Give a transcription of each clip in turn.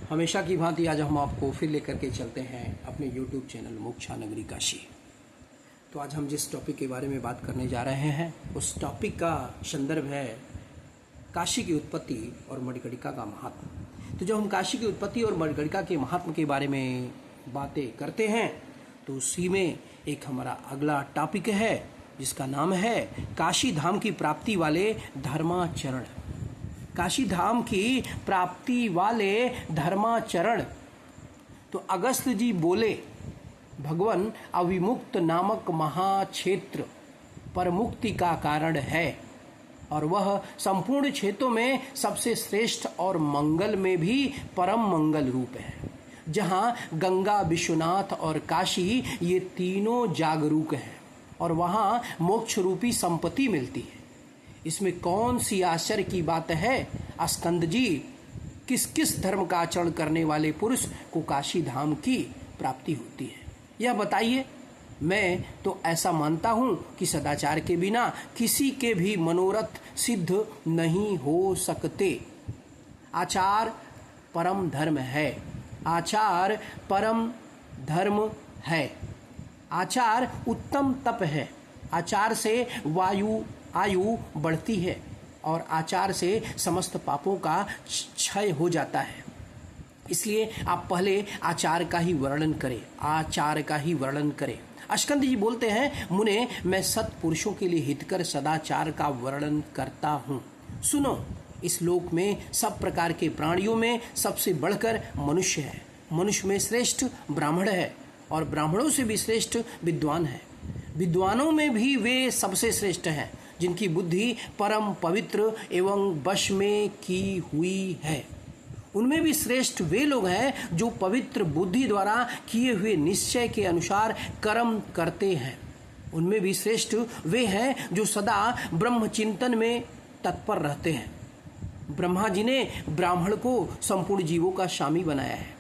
हमेशा की भांति आज हम आपको फिर लेकर के चलते हैं अपने YouTube चैनल मोक्षा नगरी काशी। तो आज हम जिस टॉपिक के बारे में बात करने जा रहे हैं उस टॉपिक का संदर्भ है काशी की उत्पत्ति और मणिकर्णिका का महात्म। तो जब हम काशी की उत्पत्ति और मणिकर्णिका के महात्म के बारे में बातें करते हैं तो उसी में एक हमारा अगला टॉपिक है जिसका नाम है काशी धाम की प्राप्ति वाले धर्माचरण। काशी धाम की प्राप्ति वाले धर्माचरण। तो अगस्त जी बोले, भगवान अविमुक्त नामक महाक्षेत्र पर मुक्ति का कारण है और वह संपूर्ण क्षेत्रों में सबसे श्रेष्ठ और मंगल में भी परम मंगल रूप है, जहाँ गंगा, विश्वनाथ और काशी ये तीनों जागरूक हैं और वहाँ मोक्ष रूपी संपत्ति मिलती है। इसमें कौन सी आश्चर्य की बात है स्कंद जी? किस किस धर्म का आचरण करने वाले पुरुष को काशी धाम की प्राप्ति होती है, यह बताइए। मैं तो ऐसा मानता हूँ कि सदाचार के बिना किसी के भी मनोरथ सिद्ध नहीं हो सकते। आचार परम धर्म है। आचार परम धर्म है। आचार उत्तम तप है। आचार से आयु बढ़ती है और आचार से समस्त पापों का क्षय हो जाता है। इसलिए आप पहले आचार का ही वर्णन करें। आचार का ही वर्णन करें। स्कंद जी बोलते हैं, मुने मैं सत्पुरुषों के लिए हितकर सदाचार का वर्णन करता हूँ। सुनो, इस लोक में सब प्रकार के प्राणियों में सबसे बढ़कर मनुष्य है। मनुष्य में श्रेष्ठ ब्राह्मण है और ब्राह्मणों से भी श्रेष्ठ विद्वान है। विद्वानों में भी वे सबसे श्रेष्ठ हैं जिनकी बुद्धि परम पवित्र एवं वश में की हुई है। उनमें भी श्रेष्ठ वे लोग हैं जो पवित्र बुद्धि द्वारा किए हुए निश्चय के अनुसार कर्म करते हैं। उनमें भी श्रेष्ठ वे हैं जो सदा ब्रह्म चिंतन में तत्पर रहते हैं। ब्रह्मा जी ने ब्राह्मण को संपूर्ण जीवों का स्वामी बनाया है।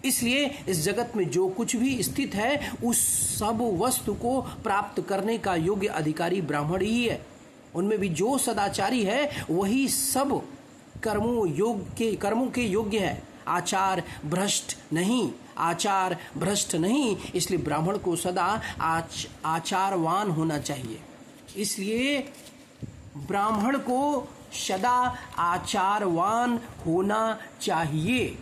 इसलिए इस जगत में जो कुछ भी स्थित है उस सब वस्तु को प्राप्त करने का योग्य अधिकारी ब्राह्मण ही है। उनमें भी जो सदाचारी है वही सब कर्मों के योग्य है। आचार भ्रष्ट नहीं। आचार भ्रष्ट नहीं। इसलिए ब्राह्मण को सदा आचारवान होना चाहिए। इसलिए ब्राह्मण को सदा आचारवान होना चाहिए।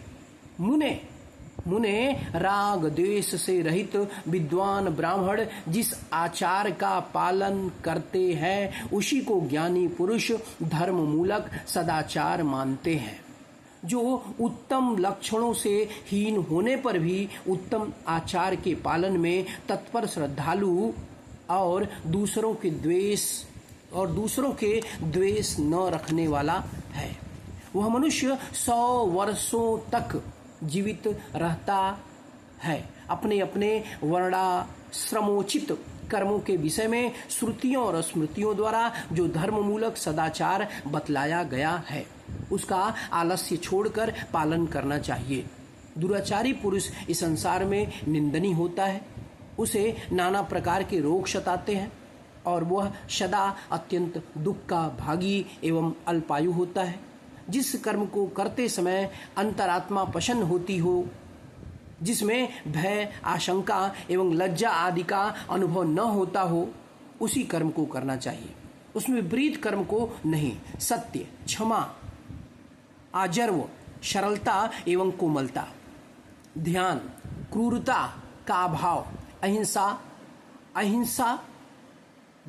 मुने राग द्वेष से रहित विद्वान ब्राह्मण जिस आचार का पालन करते हैं उसी को ज्ञानी पुरुष धर्म मूलक सदाचार मानते हैं। जो उत्तम लक्षणों से हीन होने पर भी उत्तम आचार के पालन में तत्पर श्रद्धालु और दूसरों के द्वेष न रखने वाला है, वह मनुष्य 100 वर्षों तक जीवित रहता है। अपने अपने वर्णाश्रमोचित कर्मों के विषय में श्रुतियों और स्मृतियों द्वारा जो धर्म मूलक सदाचार बतलाया गया है उसका आलस्य छोड़कर पालन करना चाहिए। दुराचारी पुरुष इस संसार में निंदनीय होता है। उसे नाना प्रकार के रोग सताते हैं और वह सदा अत्यंत दुख का भागी एवं अल्पायु होता है। जिस कर्म को करते समय अंतरात्मा प्रसन्न होती हो, जिसमें भय, आशंका एवं लज्जा आदि का अनुभव न होता हो, उसी कर्म को करना चाहिए। उसमें विपरीत कर्म को नहीं। सत्य, क्षमा, आजर्व, सरलता एवं कोमलता, ध्यान, क्रूरता का अभाव, अहिंसा,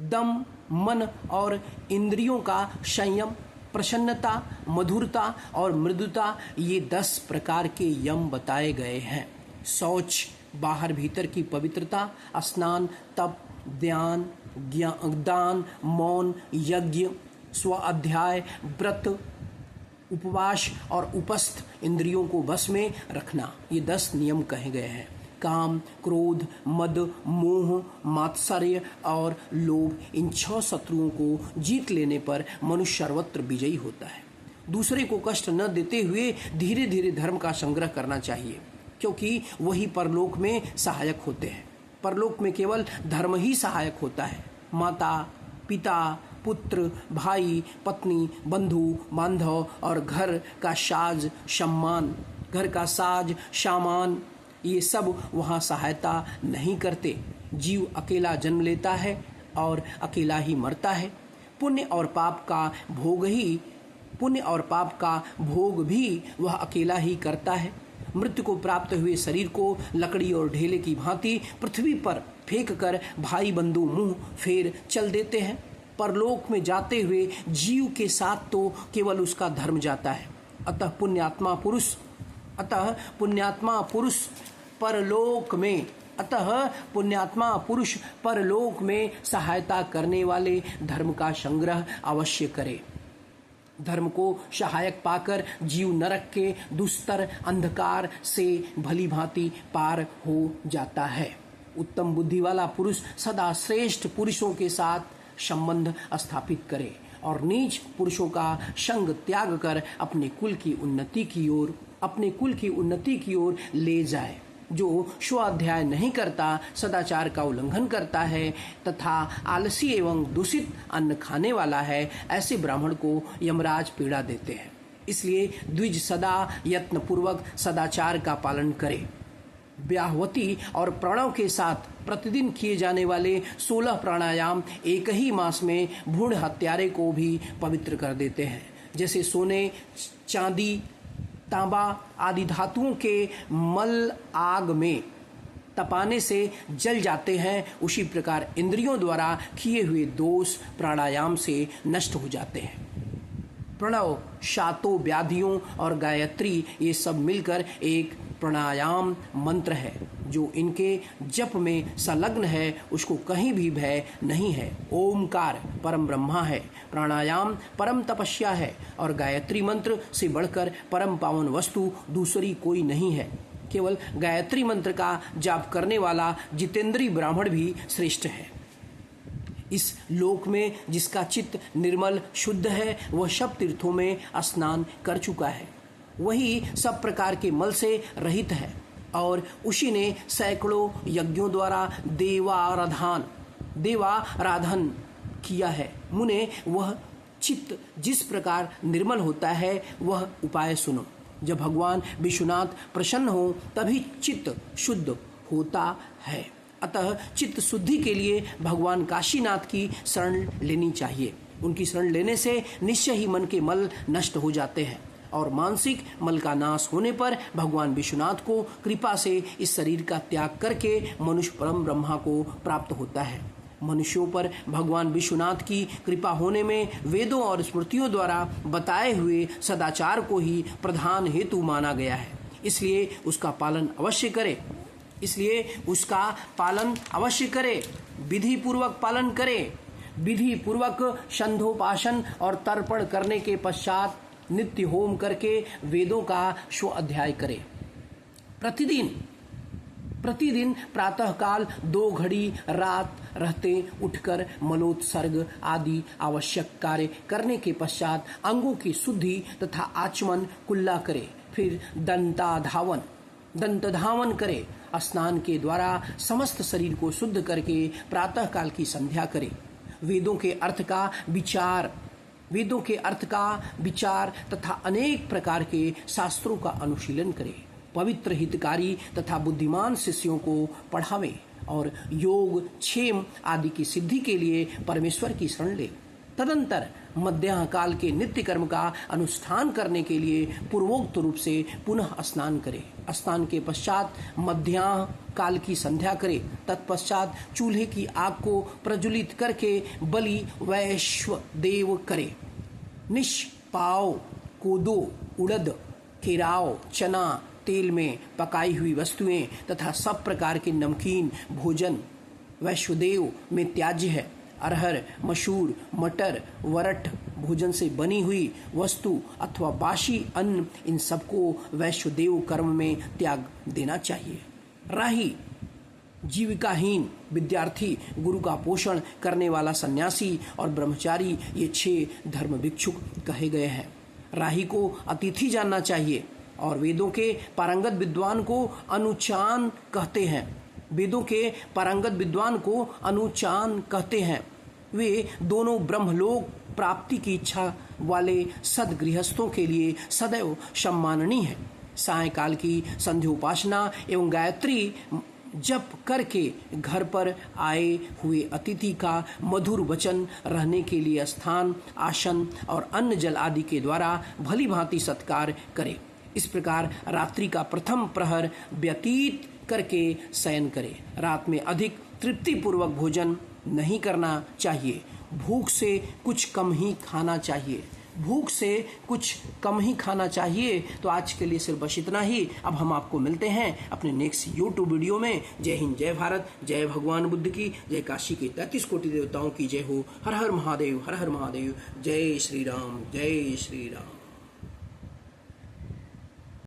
दम, मन और इंद्रियों का संयम, प्रसन्नता, मधुरता और मृदुता, ये 10 प्रकार के यम बताए गए हैं। शौच, बाहर भीतर की पवित्रता, स्नान, तप, ध्यान, दान, मौन, यज्ञ, स्वाध्याय, व्रत, उपवास और उपस्थ इंद्रियों को वश में रखना, ये 10 नियम कहे गए हैं। काम, क्रोध, मद, मोह, मात्सर्य और लोभ, इन 6 शत्रुओं को जीत लेने पर मनुष्य सर्वत्र विजयी होता है। दूसरे को कष्ट न देते हुए धीरे धीरे धर्म का संग्रह करना चाहिए, क्योंकि वही परलोक में सहायक होते हैं। परलोक में केवल धर्म ही सहायक होता है। माता, पिता, पुत्र, भाई, पत्नी, बंधु, बांधव और घर का साज सम्मान घर का साज सामान ये सब वहाँ सहायता नहीं करते। जीव अकेला जन्म लेता है और अकेला ही मरता है। पुण्य और पाप का भोग भी वह अकेला ही करता है। मृत्यु को प्राप्त हुए शरीर को लकड़ी और ढेले की भांति पृथ्वी पर फेंक कर भाई बंधु मुंह फेर चल देते हैं। परलोक में जाते हुए जीव के साथ तो केवल उसका धर्म जाता है। अतः पुण्यात्मा पुरुष परलोक में सहायता करने वाले धर्म का संग्रह अवश्य करे। धर्म को सहायक पाकर जीव नरक के दुस्तर अंधकार से भली भांति पार हो जाता है। उत्तम बुद्धि वाला पुरुष सदा श्रेष्ठ पुरुषों के साथ संबंध स्थापित करे और नीच पुरुषों का संग त्याग कर अपने कुल की उन्नति की ओर ले जाए। जो स्वाध्याय नहीं करता, सदाचार का उल्लंघन करता है तथा आलसी एवं दूषित अन्न खाने वाला है, ऐसे ब्राह्मण को यमराज पीड़ा देते हैं। इसलिए द्विज सदा यत्न पूर्वक सदाचार का पालन करे। ब्याहवती और प्रणव के साथ प्रतिदिन किए जाने वाले 16 प्राणायाम एक ही मास में भ्रूण हत्यारे को भी पवित्र कर देते हैं। जैसे सोने, चांदी, तांबा आदि धातुओं के मल आग में तपाने से जल जाते हैं, उसी प्रकार इंद्रियों द्वारा किए हुए दोष प्राणायाम से नष्ट हो जाते हैं। प्रणव, शातो, व्याधियों और गायत्री ये सब मिलकर एक प्राणायाम मंत्र है। जो इनके जप में संलग्न है उसको कहीं भी भय नहीं है। ओमकार परम ब्रह्मा है, प्राणायाम परम तपस्या है और गायत्री मंत्र से बढ़कर परम पावन वस्तु दूसरी कोई नहीं है। केवल गायत्री मंत्र का जाप करने वाला जितेंद्रीय ब्राह्मण भी श्रेष्ठ है। इस लोक में जिसका चित्त निर्मल शुद्ध है वह सब तीर्थों में स्नान कर चुका है, वही सब प्रकार के मल से रहित है और उसी ने सैकड़ों यज्ञों द्वारा देवाराधन किया है। मुने, वह चित्त जिस प्रकार निर्मल होता है वह उपाय सुनो। जब भगवान विश्वनाथ प्रसन्न हो तभी चित्त शुद्ध होता है। अतः चित्त शुद्धि के लिए भगवान काशीनाथ की शरण लेनी चाहिए। उनकी शरण लेने से निश्चय ही मन के मल नष्ट हो जाते हैं और मानसिक मल का नाश होने पर भगवान विश्वनाथ को कृपा से इस शरीर का त्याग करके मनुष्य परम ब्रह्मा को प्राप्त होता है। मनुष्यों पर भगवान विश्वनाथ की कृपा होने में वेदों और स्मृतियों द्वारा बताए हुए सदाचार को ही प्रधान हेतु माना गया है। इसलिए उसका पालन अवश्य करे। विधि पूर्वक पालन करे। विधि पूर्वक संध्योपासन और तर्पण करने के पश्चात नित्य होम करके वेदों का स्व अध्याय करे। प्रतिदिन प्रातः काल 2 घड़ी रात रहते उठकर मलोत्सर्ग आदि आवश्यक कार्य करने के पश्चात अंगों की शुद्धि तथा आचमन कुल्ला करे। फिर दंत धावन करे। स्नान के द्वारा समस्त शरीर को शुद्ध करके प्रातः काल की संध्या करे। वेदों के अर्थ का विचार तथा अनेक प्रकार के शास्त्रों का अनुशीलन करे। पवित्र, हितकारी तथा बुद्धिमान शिष्यों को पढ़ावे और योग, क्षेम आदि की सिद्धि के लिए परमेश्वर की शरण ले। तदंतर मध्याह्न काल के नित्य कर्म का अनुष्ठान करने के लिए पूर्वोक्त रूप से पुनः स्नान करे। स्नान के पश्चात मध्याह्न काल की संध्या करे। तत्पश्चात चूल्हे की आग को प्रज्वलित करके बलि वैश्वदेव करे। निष्पाव, कोदो, उड़द, केराव, चना, तेल में पकाई हुई वस्तुएं तथा सब प्रकार के नमकीन भोजन वैश्वदेव में त्याज्य है। अरहर, मसूर, मटर, वरट भोजन से बनी हुई वस्तु अथवा बासी अन्न, इन सबको वैश्वदेव कर्म में त्याग देना चाहिए। राही, जीविकाहीन विद्यार्थी, गुरु का पोषण करने वाला सन्यासी और ब्रह्मचारी ये 6 धर्म भिक्षुक कहे गए हैं। राही को अतिथि जानना चाहिए और वेदों के पारंगत विद्वान को अनुचान कहते हैं। वे दोनों ब्रह्मलोक प्राप्ति की इच्छा वाले सदगृहस्थों के लिए सदैव सम्माननीय है। सायंकाल की संध्योपासना एवं गायत्री जप करके घर पर आए हुए अतिथि का मधुर वचन, रहने के लिए स्थान, आसन और अन्न जल आदि के द्वारा भली भांति सत्कार करें। इस प्रकार रात्रि का प्रथम प्रहर व्यतीत करके शयन करें। रात में अधिक तृप्तिपूर्वक भोजन नहीं करना चाहिए। भूख से कुछ कम ही खाना चाहिए। तो आज के लिए सिर्फ बस इतना ही। अब हम आपको मिलते हैं अपने नेक्स्ट यूट्यूब वीडियो में। जय हिंद, जय भारत, जय भगवान बुद्ध की, जय काशी के 33 कोटि देवताओं की जय हो। हर हर महादेव, हर हर महादेव। जय श्री राम, जय श्री राम।